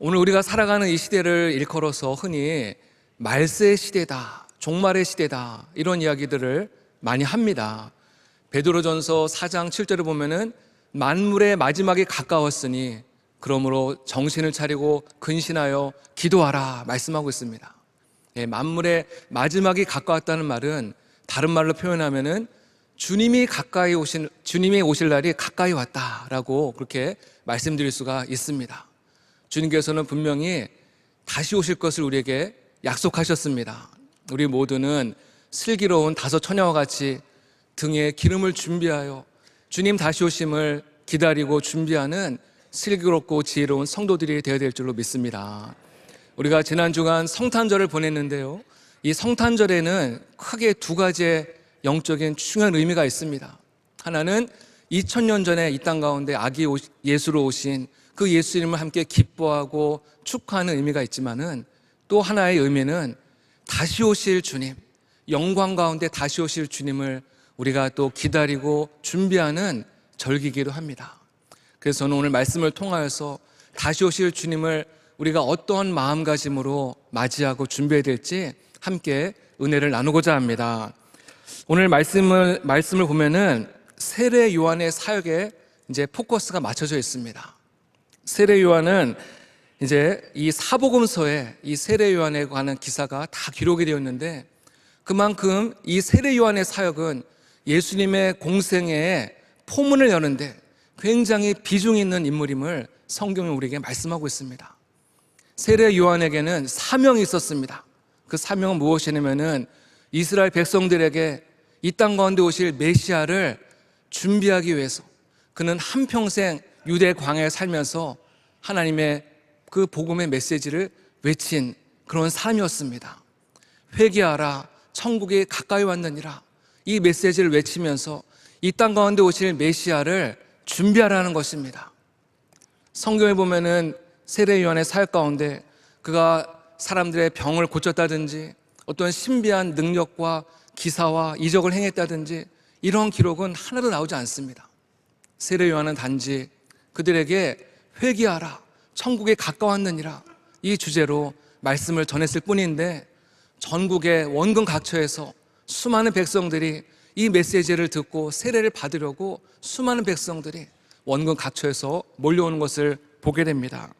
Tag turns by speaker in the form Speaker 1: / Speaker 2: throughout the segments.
Speaker 1: 오늘 우리가 살아가는 이 시대를 일컬어서 흔히 말세의 시대다, 종말의 시대다, 이런 이야기들을 많이 합니다. 베드로전서 4장 7절을 보면은 만물의 마지막이 가까웠으니 그러므로 정신을 차리고 근신하여 기도하라 말씀하고 있습니다. 만물의 마지막이 가까웠다는 말은 다른 말로 표현하면은 주님이 오실 날이 가까이 왔다라고 그렇게 말씀드릴 수가 있습니다. 주님께서는 분명히 다시 오실 것을 우리에게 약속하셨습니다. 우리 모두는 슬기로운 다섯 처녀와 같이 등에 기름을 준비하여 주님 다시 오심을 기다리고 준비하는 슬기롭고 지혜로운 성도들이 되어야 될 줄로 믿습니다. 우리가 지난 주간 성탄절을 보냈는데요, 이 성탄절에는 크게 두 가지의 영적인 중요한 의미가 있습니다. 하나는 2000년 전에 이 땅 가운데 아기 예수로 오신 그 예수님을 함께 기뻐하고 축하하는 의미가 있지만은 또 하나의 의미는 다시 오실 주님, 영광 가운데 다시 오실 주님을 우리가 또 기다리고 준비하는 절기이기도 합니다. 그래서 저는 오늘 말씀을 통하여서 다시 오실 주님을 우리가 어떠한 마음가짐으로 맞이하고 준비해야 될지 함께 은혜를 나누고자 합니다. 오늘 말씀을 보면은 세례 요한의 사역에 이제 포커스가 맞춰져 있습니다. 세례 요한은 이제 이 사복음서에 이 세례 요한에 관한 기사가 다 기록이 되어 있는데, 그만큼 이 세례 요한의 사역은 예수님의 공생애에 포문을 여는데 굉장히 비중 있는 인물임을 성경이 우리에게 말씀하고 있습니다. 세례 요한에게는 사명이 있었습니다. 그 사명은 무엇이냐면은 이스라엘 백성들에게 이 땅 가운데 오실 메시아를 준비하기 위해서 그는 한평생 유대 광야에 살면서 하나님의 그 복음의 메시지를 외친 그런 사람이었습니다. 회개하라, 천국이 가까이 왔느니라, 이 메시지를 외치면서 이 땅 가운데 오실 메시아를 준비하라는 것입니다. 성경에 보면은 세례 요한의 사역 가운데 그가 사람들의 병을 고쳤다든지 어떤 신비한 능력과 기사와 이적을 행했다든지 이런 기록은 하나도 나오지 않습니다. 세례 요한은 단지 그들에게 회개하라, 천국에 가까웠느니라, 이 주제로 말씀을 전했을 뿐인데 전국의 원근 각처에서 수많은 백성들이 이 메시지를 듣고 세례를 받으려고 수많은 백성들이 원근 각처에서 몰려오는 것을 보게 됩니다.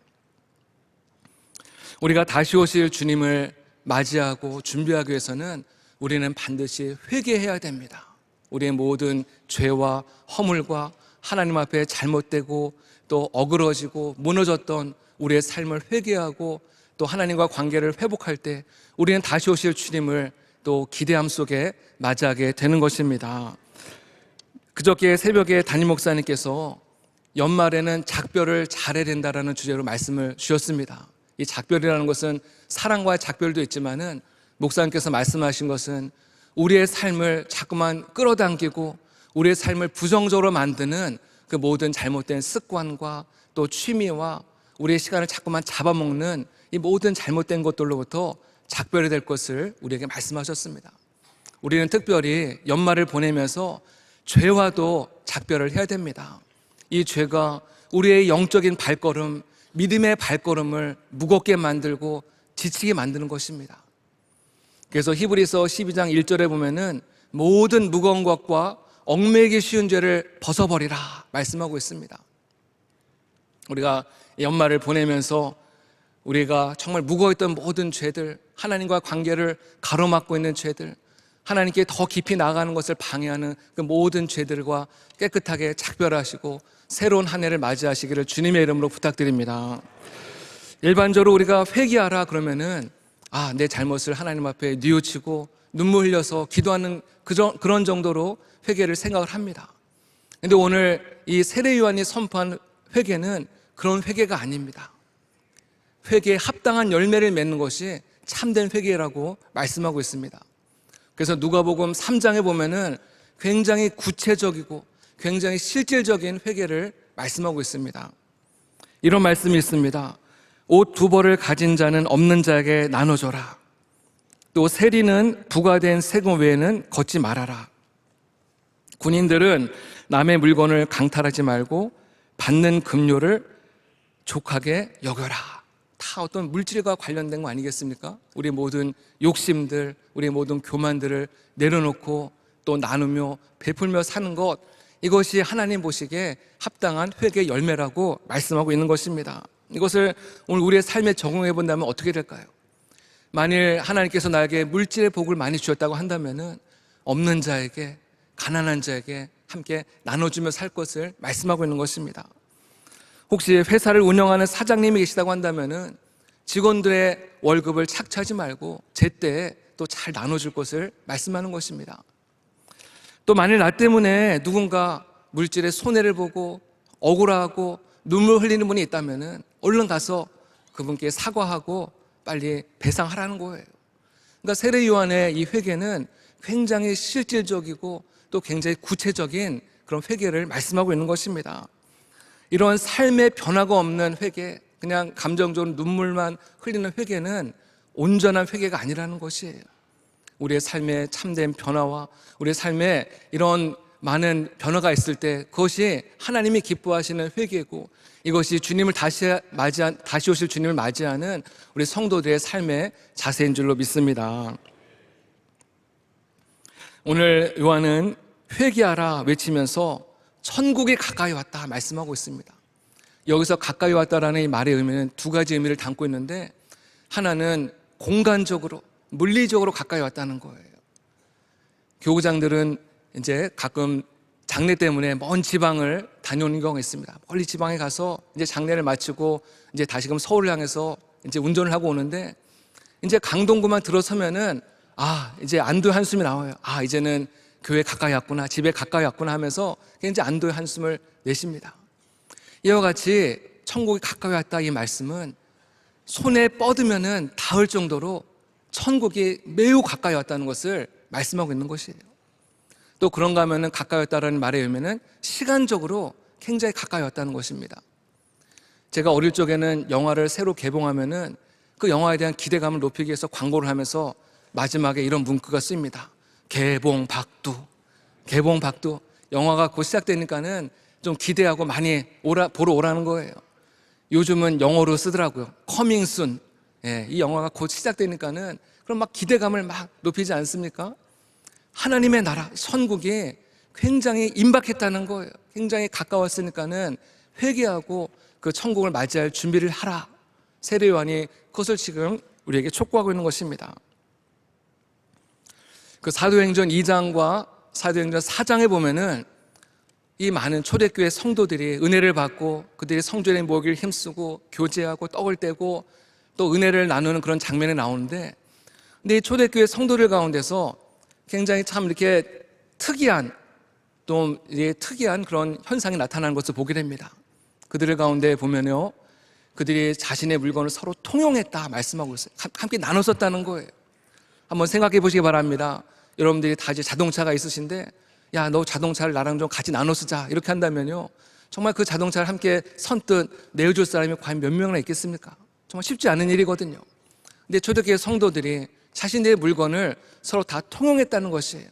Speaker 1: 우리가 다시 오실 주님을 맞이하고 준비하기 위해서는 우리는 반드시 회개해야 됩니다. 우리의 모든 죄와 허물과 하나님 앞에 잘못되고 또 어그러지고 무너졌던 우리의 삶을 회개하고 또 하나님과 관계를 회복할 때 우리는 다시 오실 주님을 또 기대함 속에 맞이하게 되는 것입니다. 그저께 새벽에 담임 목사님께서 연말에는 작별을 잘해야 된다라는 주제로 말씀을 주셨습니다. 이 작별이라는 것은 사랑과의 작별도 있지만은 목사님께서 말씀하신 것은 우리의 삶을 자꾸만 끌어당기고 우리의 삶을 부정적으로 만드는 그 모든 잘못된 습관과 또 취미와 우리의 시간을 자꾸만 잡아먹는 이 모든 잘못된 것들로부터 작별이 될 것을 우리에게 말씀하셨습니다. 우리는 특별히 연말을 보내면서 죄와도 작별을 해야 됩니다. 이 죄가 우리의 영적인 발걸음, 믿음의 발걸음을 무겁게 만들고 지치게 만드는 것입니다. 그래서 히브리서 12장 1절에 보면은 모든 무거운 것과 얽매이기 쉬운 죄를 벗어버리라 말씀하고 있습니다. 우리가 연말을 보내면서 우리가 정말 무거웠던 모든 죄들, 하나님과 관계를 가로막고 있는 죄들, 하나님께 더 깊이 나아가는 것을 방해하는 그 모든 죄들과 깨끗하게 작별하시고 새로운 한 해를 맞이하시기를 주님의 이름으로 부탁드립니다. 일반적으로 우리가 회개하라 그러면은 내 잘못을 하나님 앞에 뉘우치고 눈물 흘려서 기도하는 그런 정도로 회개를 생각을 합니다. 그런데 오늘 이 세례 요한이 선포한 회개는 그런 회개가 아닙니다. 회개에 합당한 열매를 맺는 것이 참된 회개라고 말씀하고 있습니다. 그래서 누가복음 3장에 보면은 굉장히 구체적이고 굉장히 실질적인 회개를 말씀하고 있습니다. 이런 말씀이 있습니다. 옷 2벌을 가진 자는 없는 자에게 나눠줘라. 또 세리는 부과된 세금 외에는 걷지 말아라. 군인들은 남의 물건을 강탈하지 말고 받는 급료를 족하게 여겨라. 다 어떤 물질과 관련된 거 아니겠습니까? 우리 모든 욕심들, 우리 모든 교만들을 내려놓고 또 나누며 베풀며 사는 것, 이것이 하나님 보시기에 합당한 회개의 열매라고 말씀하고 있는 것입니다. 이것을 오늘 우리의 삶에 적용해 본다면 어떻게 될까요? 만일 하나님께서 나에게 물질의 복을 많이 주셨다고 한다면은 없는 자에게, 가난한 자에게 함께 나눠주며 살 것을 말씀하고 있는 것입니다. 혹시 회사를 운영하는 사장님이 계시다고 한다면은 직원들의 월급을 착취하지 말고 제때에 또 잘 나눠줄 것을 말씀하는 것입니다. 또 만일 나 때문에 누군가 물질의 손해를 보고 억울하고 눈물 흘리는 분이 있다면은 얼른 가서 그분께 사과하고 빨리 배상하라는 거예요. 그러니까 세례 요한의 이 회개는 굉장히 실질적이고 또 굉장히 구체적인 그런 회개를 말씀하고 있는 것입니다. 이런 삶의 변화가 없는 회개, 그냥 감정적으로 눈물만 흘리는 회개는 온전한 회개가 아니라는 것이에요. 우리의 삶에 참된 변화와 우리의 삶에 이런 많은 변화가 있을 때 그것이 하나님이 기뻐하시는 회개고, 이것이 주님을 다시 오실 주님을 맞이하는 우리 성도들의 삶의 자세인 줄로 믿습니다. 오늘 요한은 회개하라 외치면서 천국이 가까이 왔다 말씀하고 있습니다. 여기서 가까이 왔다라는 이 말의 의미는 두 가지 의미를 담고 있는데, 하나는 공간적으로 물리적으로 가까이 왔다는 거예요. 교구장들은 이제 가끔 장례 때문에 먼 지방을 다녀오는 경우가 있습니다. 멀리 지방에 가서 이제 장례를 마치고 이제 다시금 서울을 향해서 이제 운전을 하고 오는데, 이제 강동구만 들어서면은 이제 안도의 한숨이 나와요. 이제는 교회 가까이 왔구나, 집에 가까이 왔구나 하면서 이제 안도의 한숨을 내쉽니다. 이와 같이 천국이 가까이 왔다 이 말씀은 손에 뻗으면은 닿을 정도로 천국이 매우 가까이 왔다는 것을 말씀하고 있는 것이에요. 또 그런가 하면은 가까이 왔다라는 말의 의미는 시간적으로 굉장히 가까이 왔다는 것입니다. 제가 어릴 적에는 영화를 새로 개봉하면은 그 영화에 대한 기대감을 높이기 위해서 광고를 하면서 마지막에 이런 문구가 쓰입니다. 개봉 박두. 영화가 곧 시작되니까는 좀 기대하고 많이 보러 오라는 거예요. 요즘은 영어로 쓰더라고요. Coming soon. 이 영화가 곧 시작되니까는 그럼 막 기대감을 막 높이지 않습니까? 하나님의 나라, 천국이 굉장히 임박했다는 거예요. 굉장히 가까웠으니까는 회개하고 그 천국을 맞이할 준비를 하라. 세례 요한이 그것을 지금 우리에게 촉구하고 있는 것입니다. 그 사도행전 2장과 사도행전 4장에 보면은 이 많은 초대교회 성도들이 은혜를 받고 그들이 성전에 모이기를 힘쓰고 교제하고 떡을 떼고 또 은혜를 나누는 그런 장면이 나오는데, 근데 이 초대교회 성도들 가운데서 굉장히 참 이렇게 특이한 그런 현상이 나타나는 것을 보게 됩니다. 그들 가운데 보면요, 그들이 자신의 물건을 서로 통용했다 말씀하고 있어요. 함께 나눴었다는 거예요. 한번 생각해 보시기 바랍니다. 여러분들이 다 이제 자동차가 있으신데, 야, 너 자동차를 나랑 좀 같이 나눠 쓰자 이렇게 한다면요, 정말 그 자동차를 함께 선뜻 내어줄 사람이 과연 몇 명이나 있겠습니까? 정말 쉽지 않은 일이거든요. 근데 초대교회 성도들이 자신들의 물건을 서로 다 통용했다는 것이에요.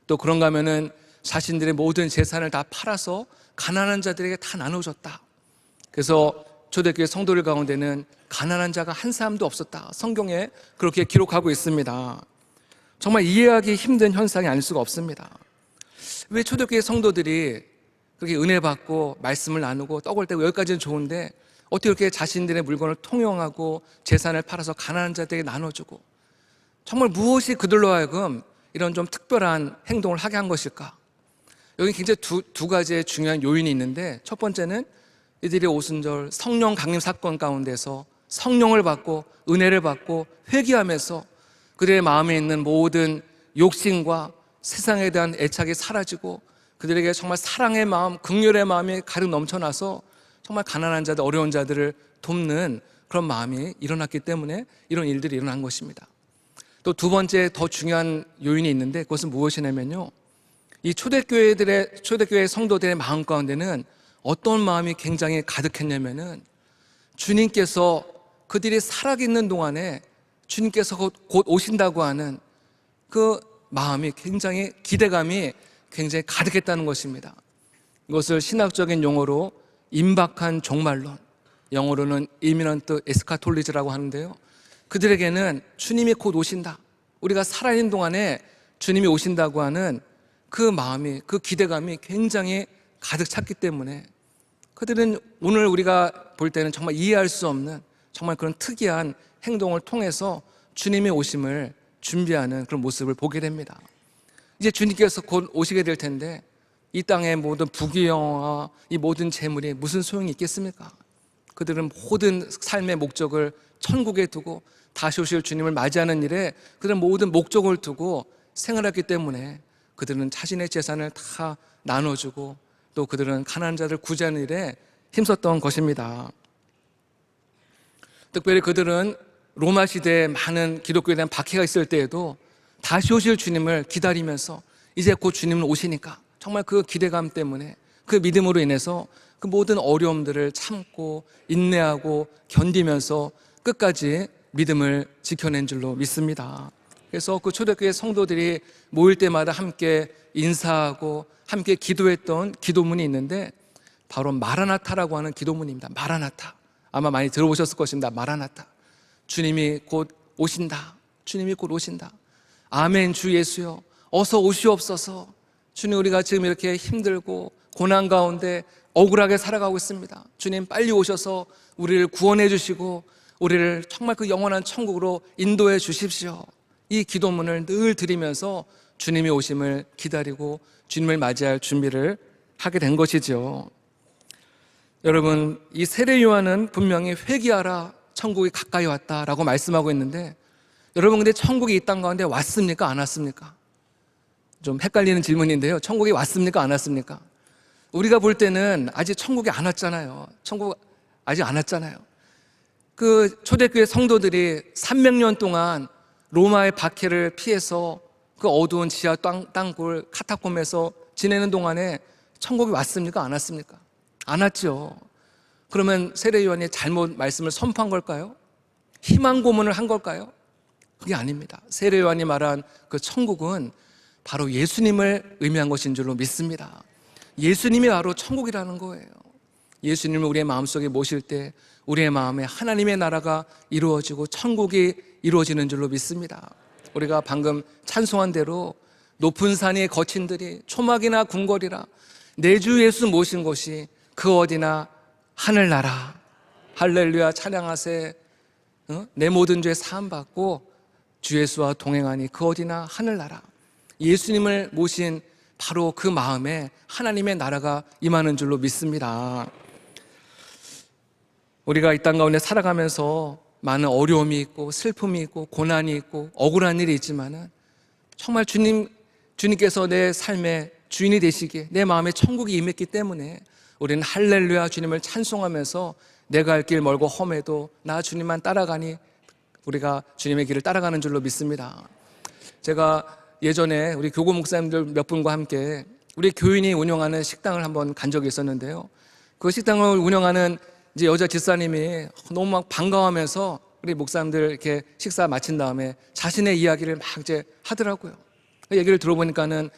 Speaker 1: 또 그런가 하면은 자신들의 모든 재산을 다 팔아서 가난한 자들에게 다 나눠줬다. 그래서 초대교회 성도들 가운데는 가난한 자가 한 사람도 없었다. 성경에 그렇게 기록하고 있습니다. 정말 이해하기 힘든 현상이 아닐 수가 없습니다. 왜 초대교회 성도들이 그렇게 은혜 받고 말씀을 나누고 떡을 떼고 여기까지는 좋은데 어떻게 이렇게 자신들의 물건을 통용하고 재산을 팔아서 가난한 자들에게 나눠주고, 정말 무엇이 그들로 하여금 이런 좀 특별한 행동을 하게 한 것일까? 여기 굉장히 두 가지의 중요한 요인이 있는데, 첫 번째는 이들이 오순절 성령 강림 사건 가운데서 성령을 받고 은혜를 받고 회개하면서 그들의 마음에 있는 모든 욕심과 세상에 대한 애착이 사라지고 그들에게 정말 사랑의 마음, 긍휼의 마음이 가득 넘쳐나서 정말 가난한 자들, 어려운 자들을 돕는 그런 마음이 일어났기 때문에 이런 일들이 일어난 것입니다. 또 두 번째 더 중요한 요인이 있는데, 그것은 무엇이냐면요, 이 초대교회 성도들의 마음 가운데는 어떤 마음이 굉장히 가득했냐면은, 주님께서 그들이 살아있는 동안에 주님께서 곧 오신다고 하는 그 마음이 굉장히, 기대감이 굉장히 가득했다는 것입니다. 이것을 신학적인 용어로 임박한 종말론, 영어로는 imminent eschatology라고 하는데요. 그들에게는 주님이 곧 오신다, 우리가 살아있는 동안에 주님이 오신다고 하는 그 마음이, 그 기대감이 굉장히 가득 찼기 때문에 그들은 오늘 우리가 볼 때는 정말 이해할 수 없는 정말 그런 특이한 행동을 통해서 주님의 오심을 준비하는 그런 모습을 보게 됩니다. 이제 주님께서 곧 오시게 될 텐데 이 땅의 모든 부귀영화와 이 모든 재물이 무슨 소용이 있겠습니까? 그들은 모든 삶의 목적을 천국에 두고 다시 오실 주님을 맞이하는 일에 그들은 모든 목적을 두고 생활했기 때문에 그들은 자신의 재산을 다 나눠주고 또 그들은 가난한 자를 구제하는 일에 힘썼던 것입니다. 특별히 그들은 로마 시대에 많은 기독교에 대한 박해가 있을 때에도 다시 오실 주님을 기다리면서 이제 곧 주님은 오시니까 정말 그 기대감 때문에 그 믿음으로 인해서 그 모든 어려움들을 참고 인내하고 견디면서 끝까지 믿음을 지켜낸 줄로 믿습니다. 그래서 그 초대교회 성도들이 모일 때마다 함께 인사하고 함께 기도했던 기도문이 있는데 바로 마라나타라고 하는 기도문입니다. 마라나타, 아마 많이 들어보셨을 것입니다. 마라나타, 주님이 곧 오신다, 주님이 곧 오신다. 아멘. 주 예수여 어서 오시옵소서. 주님, 우리가 지금 이렇게 힘들고 고난 가운데 억울하게 살아가고 있습니다. 주님 빨리 오셔서 우리를 구원해 주시고 우리를 정말 그 영원한 천국으로 인도해 주십시오. 이 기도문을 늘 드리면서 주님이 오심을 기다리고 주님을 맞이할 준비를 하게 된 것이죠. 여러분, 이 세례 요한은 분명히 회개하라, 천국이 가까이 왔다라고 말씀하고 있는데 여러분, 근데 천국이 이 땅 가운데 왔습니까? 안 왔습니까? 좀 헷갈리는 질문인데요. 천국이 왔습니까? 안 왔습니까? 우리가 볼 때는 아직 천국이 안 왔잖아요. 천국 아직 안 왔잖아요. 그 초대교회 성도들이 300년 동안 로마의 박해를 피해서 그 어두운 지하 땅굴 카타콤에서 지내는 동안에 천국이 왔습니까? 안 왔습니까? 안 왔죠. 그러면 세례 요한이 잘못 말씀을 선포한 걸까요? 희망 고문을 한 걸까요? 그게 아닙니다. 세례 요한이 말한 그 천국은 바로 예수님을 의미한 것인 줄로 믿습니다. 예수님이 바로 천국이라는 거예요. 예수님을 우리의 마음속에 모실 때 우리의 마음에 하나님의 나라가 이루어지고 천국이 이루어지는 줄로 믿습니다. 우리가 방금 찬송한 대로 높은 산이 거친들이 초막이나 궁궐이라 내 주 예수 모신 곳이 그 어디나 하늘나라. 할렐루야 찬양하세. 내 모든 죄 사함받고 주 예수와 동행하니 그 어디나 하늘나라. 예수님을 모신 바로 그 마음에 하나님의 나라가 임하는 줄로 믿습니다. 우리가 이 땅 가운데 살아가면서 많은 어려움이 있고 슬픔이 있고 고난이 있고 억울한 일이 있지만은 정말 주님께서 내 삶의 주인이 되시기에 내 마음에 천국이 임했기 때문에 우리는 할렐루야 주님을 찬송하면서 내가 갈 길 멀고 험해도 나 주님만 따라가니 우리가 주님의 길을 따라가는 줄로 믿습니다. 제가 예전에 우리 교구 목사님들 몇 분과 함께 우리 교인이 운영하는 식당을 한번 간 적이 있었는데요. 그 식당을 운영하는 이제 여자 집사님이 너무 막 반가워하면서 우리 목사님들 이렇게 식사 마친 다음에 자신의 이야기를 막 이제 하더라고요. 그 얘기를 들어보니까는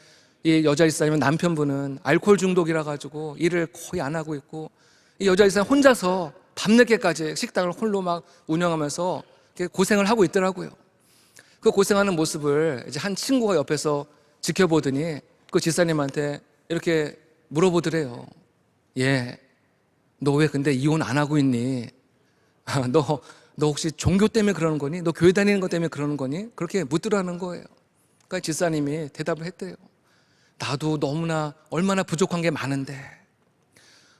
Speaker 1: 이 여자 집사님은 남편분은 알코올 중독이라 가지고 일을 거의 안 하고 있고 이 여자 집사님 혼자서 밤늦게까지 식당을 홀로 막 운영하면서 이렇게 고생을 하고 있더라고요. 그 고생하는 모습을 이제 한 친구가 옆에서 지켜보더니 그 집사님한테 이렇게 물어보더래요. 예, 너 왜 근데 이혼 안 하고 있니? 너 혹시 종교 때문에 그러는 거니? 너 교회 다니는 것 때문에 그러는 거니? 그렇게 묻더라는 거예요. 그러니까 집사님이 대답을 했대요. 나도 너무나 얼마나 부족한 게 많은데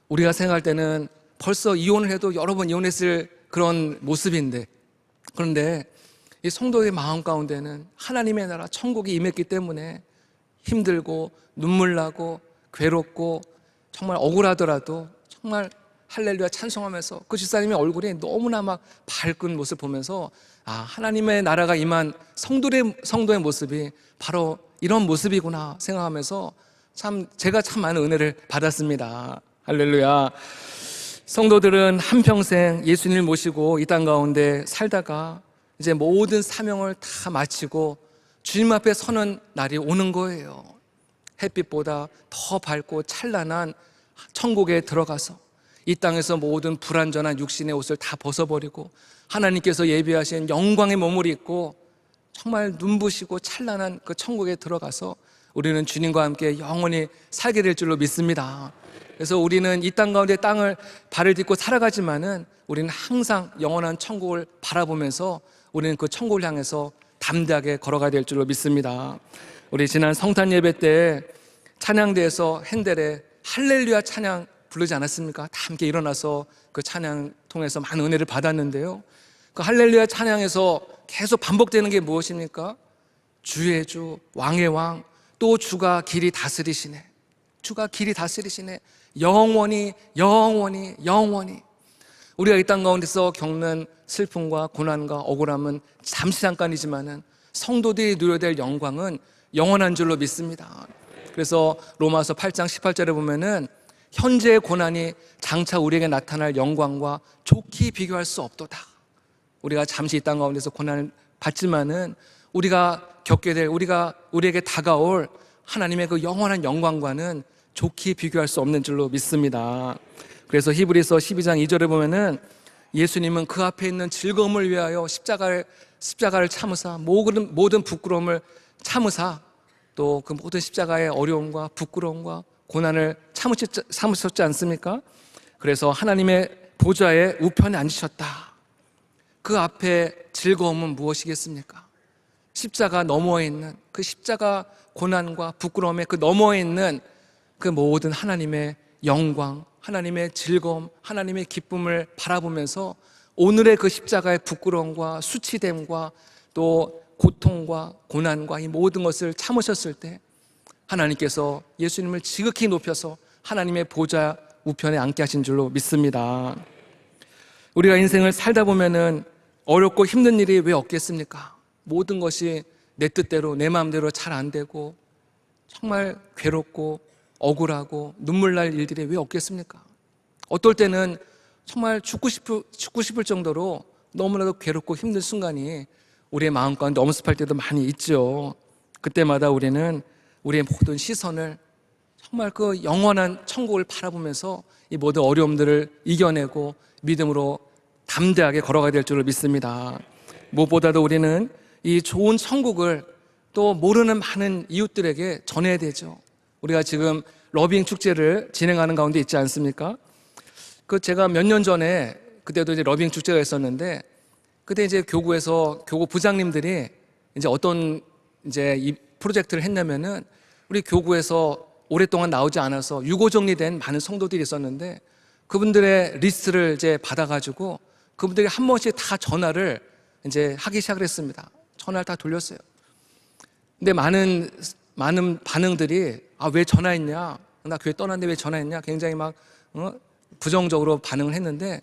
Speaker 1: 우리가 생각할 때는 벌써 이혼을 해도 여러 번 이혼했을 그런 모습인데 그런데 이 성도의 마음 가운데는 하나님의 나라 천국이 임했기 때문에 힘들고 눈물 나고 괴롭고 정말 억울하더라도 정말 할렐루야 찬송하면서 그 집사님의 얼굴이 너무나 막 밝은 모습을 보면서 아, 하나님의 나라가 임한 성도의 모습이 바로 이런 모습이구나 생각하면서 참 제가 참 많은 은혜를 받았습니다. 할렐루야. 성도들은 한평생 예수님을 모시고 이 땅 가운데 살다가 이제 모든 사명을 다 마치고 주님 앞에 서는 날이 오는 거예요. 햇빛보다 더 밝고 찬란한 천국에 들어가서 이 땅에서 모든 불완전한 육신의 옷을 다 벗어버리고 하나님께서 예비하신 영광의 몸을 입고 정말 눈부시고 찬란한 그 천국에 들어가서 우리는 주님과 함께 영원히 살게 될 줄로 믿습니다. 그래서 우리는 이 땅 가운데 땅을 발을 딛고 살아가지만은 우리는 항상 영원한 천국을 바라보면서 우리는 그 천국을 향해서 담대하게 걸어가야 될 줄로 믿습니다. 우리 지난 성탄 예배 때 찬양대에서 핸델의 할렐루야 찬양 부르지 않았습니까? 다 함께 일어나서 그 찬양 통해서 많은 은혜를 받았는데요, 그 할렐루야 찬양에서 계속 반복되는 게 무엇입니까? 주의 주, 왕의 왕, 또 주가 길이 다스리시네. 주가 길이 다스리시네. 영원히 영원히 영원히. 우리가 이 땅 가운데서 겪는 슬픔과 고난과 억울함은 잠시 잠깐이지만은 성도들이 누려야 될 영광은 영원한 줄로 믿습니다. 그래서 로마서 8장 18절에 보면은 현재의 고난이 장차 우리에게 나타날 영광과 좋게 비교할 수 없도다. 우리가 잠시 이 땅 가운데서 고난을 받지만은 우리가 겪게 될, 우리에게 다가올 하나님의 그 영원한 영광과는 좋게 비교할 수 없는 줄로 믿습니다. 그래서 히브리서 12장 2절에 보면은 예수님은 그 앞에 있는 즐거움을 위하여 십자가를 참으사 모든 부끄러움을 참으사 또 그 모든 십자가의 어려움과 부끄러움과 고난을 참으셨지 않습니까? 그래서 하나님의 보좌의 우편에 앉으셨다. 그 앞에 즐거움은 무엇이겠습니까? 십자가 너머에 있는 그 십자가 고난과 부끄러움의 그 너머에 있는 그 모든 하나님의 영광, 하나님의 즐거움, 하나님의 기쁨을 바라보면서 오늘의 그 십자가의 부끄러움과 수치됨과 또 고통과 고난과 이 모든 것을 참으셨을 때 하나님께서 예수님을 지극히 높여서 하나님의 보좌 우편에 앉게 하신 줄로 믿습니다. 우리가 인생을 살다 보면은 어렵고 힘든 일이 왜 없겠습니까? 모든 것이 내 뜻대로 내 마음대로 잘 안 되고 정말 괴롭고 억울하고 눈물 날 일들이 왜 없겠습니까? 어떨 때는 정말 죽고 싶을 정도로 너무나도 괴롭고 힘든 순간이 우리의 마음 가운데 엄습할 때도 많이 있죠. 그때마다 우리는 우리의 모든 시선을 정말 그 영원한 천국을 바라보면서 이 모든 어려움들을 이겨내고 믿음으로 담대하게 걸어가야 될 줄을 믿습니다. 무엇보다도 우리는 이 좋은 천국을 또 모르는 많은 이웃들에게 전해야 되죠. 우리가 지금 러빙 축제를 진행하는 가운데 있지 않습니까? 그 제가 몇 년 전에 그때도 이제 러빙 축제가 있었는데 그때 이제 교구에서 교구 부장님들이 이제 어떤 이제 이 프로젝트를 했냐면은 우리 교구에서 오랫동안 나오지 않아서 유고 정리된 많은 성도들이 있었는데 그분들의 리스트를 이제 받아가지고 그분들이 한 번씩 다 전화를 이제 하기 시작을 했습니다. 전화를 다 돌렸어요. 근데 많은 반응들이 왜 전화했냐? 나 교회 떠났는데 왜 전화했냐? 굉장히 막 부정적으로 반응을 했는데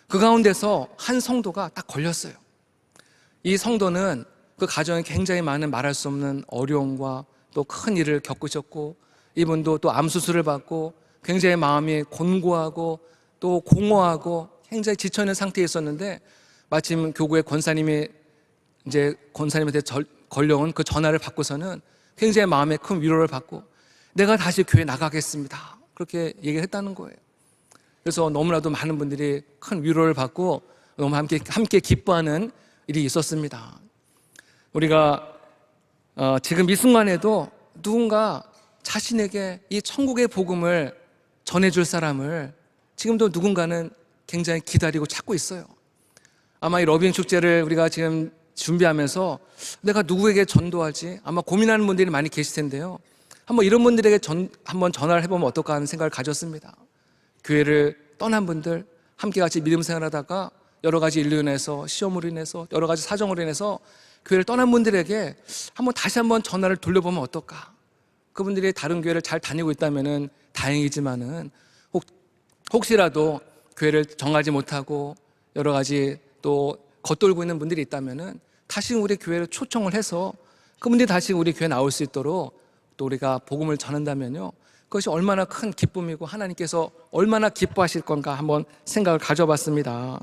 Speaker 1: 그 가운데서 한 성도가 딱 걸렸어요. 이 성도는 그 가정에 굉장히 많은 말할 수 없는 어려움과 또 큰 일을 겪으셨고 이분도 또 암 수술을 받고 굉장히 마음이 곤고하고 또 공허하고 굉장히 지쳐있는 상태에 있었는데 마침 교구의 권사님한테 걸려온 그 전화를 받고서는 굉장히 마음에 큰 위로를 받고 내가 다시 교회 나가겠습니다. 그렇게 얘기를 했다는 거예요. 그래서 너무나도 많은 분들이 큰 위로를 받고 너무 함께 기뻐하는 일이 있었습니다. 우리가 지금 이 순간에도 누군가 자신에게 이 천국의 복음을 전해줄 사람을 지금도 누군가는 굉장히 기다리고 찾고 있어요. 아마 이 러빙 축제를 우리가 지금 준비하면서 내가 누구에게 전도하지? 아마 고민하는 분들이 많이 계실 텐데요. 한번 이런 분들에게 한번 전화를 해보면 어떨까 하는 생각을 가졌습니다. 교회를 떠난 분들, 함께 같이 믿음 생활하다가 여러 가지 일로 인해서 시험으로 인해서 여러 가지 사정으로 인해서 교회를 떠난 분들에게 다시 한번 전화를 돌려보면 어떨까? 그분들이 다른 교회를 잘 다니고 있다면 다행이지만은 혹시라도 교회를 정하지 못하고 여러 가지 또 겉돌고 있는 분들이 있다면은 다시 우리 교회를 초청을 해서 그분들이 다시 우리 교회 나올 수 있도록 또 우리가 복음을 전한다면요, 그것이 얼마나 큰 기쁨이고 하나님께서 얼마나 기뻐하실 건가 한번 생각을 가져봤습니다.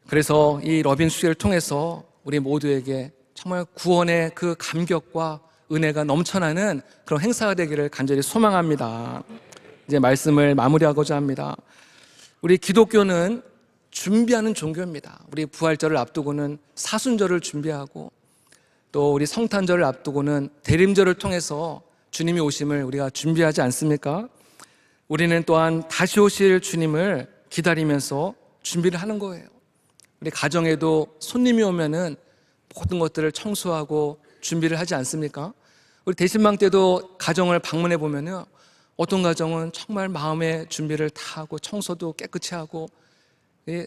Speaker 1: 그래서 이 러빙 축제를 통해서 우리 모두에게 정말 구원의 그 감격과 은혜가 넘쳐나는 그런 행사가 되기를 간절히 소망합니다. 이제 말씀을 마무리하고자 합니다. 우리 기독교는 준비하는 종교입니다. 우리 부활절을 앞두고는 사순절을 준비하고 또 우리 성탄절을 앞두고는 대림절을 통해서 주님이 오심을 우리가 준비하지 않습니까? 우리는 또한 다시 오실 주님을 기다리면서 준비를 하는 거예요. 우리 가정에도 손님이 오면은 모든 것들을 청소하고 준비를 하지 않습니까? 우리 대신방 때도 가정을 방문해 보면은 어떤 가정은 정말 마음의 준비를 다 하고 청소도 깨끗이 하고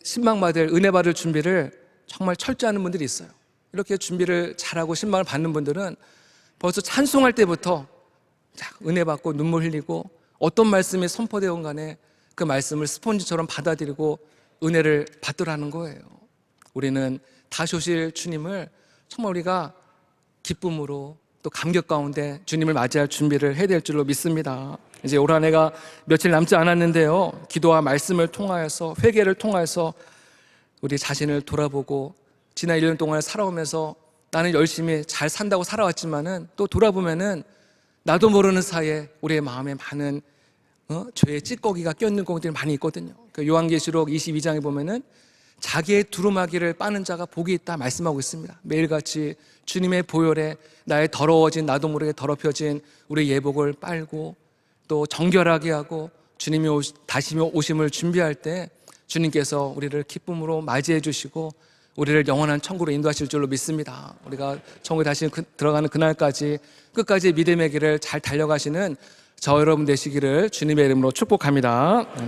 Speaker 1: 신방 받을 은혜 받을 준비를 정말 철저히 하는 분들이 있어요. 이렇게 준비를 잘하고 신방을 받는 분들은 벌써 찬송할 때부터 은혜 받고 눈물 흘리고 어떤 말씀이 선포되건 간에 그 말씀을 스폰지처럼 받아들이고 은혜를 받더라는 거예요. 우리는 다시 오실 주님을 정말 우리가 기쁨으로 또 감격 가운데 주님을 맞이할 준비를 해야 될 줄로 믿습니다. 이제 올 한 해가 며칠 남지 않았는데요, 기도와 말씀을 통하여서 회개를 통하여서 우리 자신을 돌아보고 지난 1년 동안 살아오면서 나는 열심히 잘 산다고 살아왔지만은 또 돌아보면은 나도 모르는 사이에 우리의 마음에 많은 죄의 찌꺼기가 껴있는 것들이 많이 있거든요. 그 요한계시록 22장에 보면은 자기의 두루마기를 빠는 자가 복이 있다 말씀하고 있습니다. 매일같이 주님의 보혈에 나의 더러워진 나도 모르게 더럽혀진 우리 예복을 빨고 또 정결하게 하고 주님이 다시 오심을 준비할 때 주님께서 우리를 기쁨으로 맞이해 주시고 우리를 영원한 천국으로 인도하실 줄로 믿습니다. 우리가 천국에 다시 들어가는 그날까지 끝까지 믿음의 길을 잘 달려가시는 저 여러분 되시기를 주님의 이름으로 축복합니다.